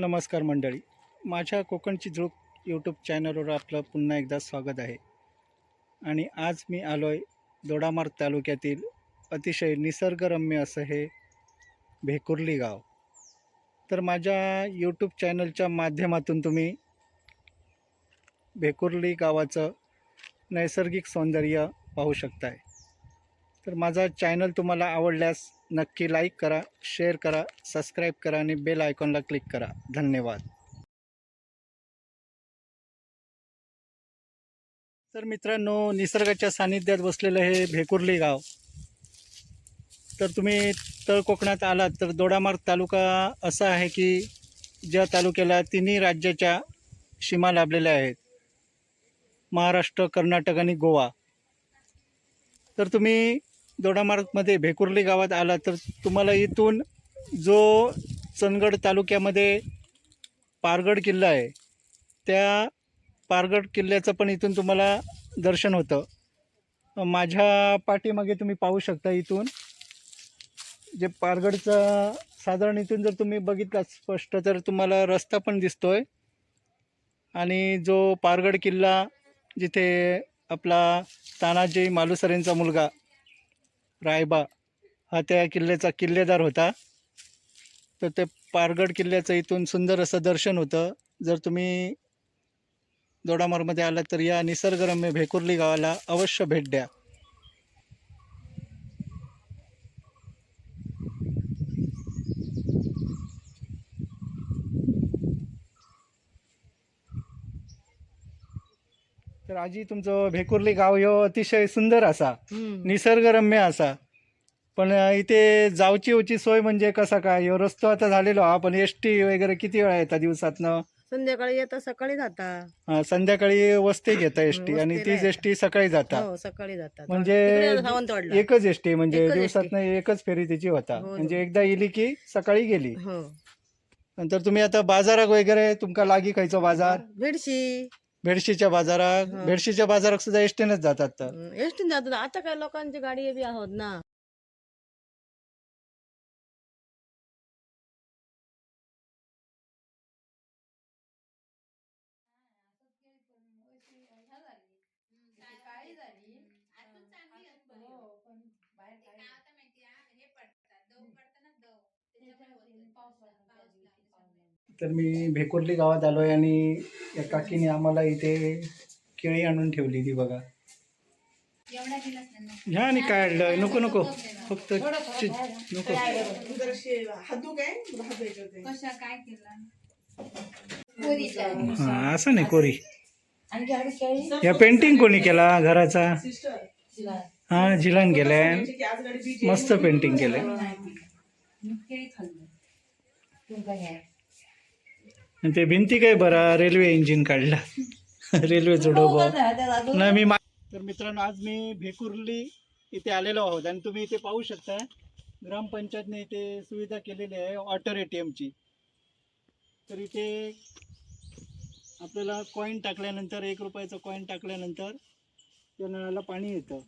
नमस्कार मंडळी, माझ्या कोकणची झुळूक यूट्यूब चॅनलवर आपलं पुन्हा एकदा स्वागत आहे. आणि आज मी आलो आहे दोडामार्ग तालुक्यातील अतिशय निसर्गरम्य असं हे भेकुर्ली गाव. तर माझ्या यूट्यूब चॅनलच्या माध्यमातून तुम्ही भेकुर्ली गावाचं नैसर्गिक सौंदर्य पाहू शकताय. तर माझा चॅनल तुम्हाला आवडल्यास नक्की लाईक करा, शेअर करा, सबस्क्राईब करा आणि बेल आयकॉनला क्लिक करा. धन्यवाद. तर मित्रांनो, निसर्गाच्या सानिध्यात बसलेलं हे भेकुर्ली गाव. तर तुम्ही तळ कोकणात आलात तर दोडामार्ग तालुका असा आहे की ज्या तालुक्याला तिन्ही राज्याच्या सीमा लाभलेल्या आहेत, महाराष्ट्र, कर्नाटक आणि गोवा. तर तुम्ही दोडामार्गमध्ये भेकुर्ली गावात आलात तर तुम्हाला इथून जो चंदगड तालुक्यामध्ये पारगड किल्ला आहे, त्या पारगड किल्ल्याचं पण इथून तुम्हाला दर्शन होतं. माझ्या पाठीमागे तुम्ही पाहू शकता, इथून जे पारगडचं साधारण इथून जर तुम्ही बघितला स्पष्ट तर तुम्हाला रस्ता पण दिसतोय. आणि जो पारगड किल्ला, जिथे आपला तानाजी मालुसरेंचा मुलगा रायबा हा त्या किल्ल्याचा किल्लेदार होता, तर ते पारगड किल्ल्याचं इथून सुंदर असं दर्शन होतं. जर तुम्ही दोडामार्गमध्ये आलात तर या निसर्गरम्य भेकुर्ली गावाला अवश्य भेट द्या. तर आजी, तुमचं भेकुर्ली गाव ह्यो अतिशय सुंदर असा, निसर्गरम्य असा. पण इथे जाऊची होची सोय म्हणजे कसा काय? ह्यो रस्तो आता झालेलो हा, पण एसटी वगैरे किती वेळा येतात दिवसातनं? संध्याकाळी येतात, सकाळी जाता. संध्याकाळी वस्ती घेता एसटी आणि तीच एसटी सकाळी जाता. हो, सकाळी जातात. म्हणजे तिकडे सावंतवाडला. एकच एसटी, म्हणजे एकच दिवसातनं एकच फेरी तिची होता. हो, म्हणजे एकदा गेली की सकाळी गेली. हो. नंतर तुम्ही आता बाजारात वगैरे तुमका लागी खायचो बाजार? भेडशी भेडशीच्या बाजारात, हो. भेडशीच्या बाजारात सुद्धा एसटीनच जातात. तर एसटीन जातात. आता काय लोकांची गाडी बी आहोत ना. तर मी भेकुर्ली गावात आलो आहे आणि या काकीने आम्हाला इथे केळी आणून ठेवली. ती बघा. ह्या आणि काय आणलं? नको नको, फक्त नको. हा, असं नाही कोरी. या पेंटिंग कोणी केला घराचा? हा, झिलान गेल्या, मस्त पेंटिंग केलंय. आणि ते भिंती काय बरा रेल्वे इंजिन काढला, रेल्वे डबा ना. तर मित्रांनो, आज मी भेकुर्ली इथे आलेलो आहोत आणि तुम्ही इथे पाहू शकता, ग्रामपंचायतने इथे सुविधा केलेली आहे वॉटर ATMची. तर इथे आपल्याला कॉईन टाकल्यानंतर, 1 रुपयाचा कॉईन टाकल्यानंतर त्या नळाला पाणी येतं.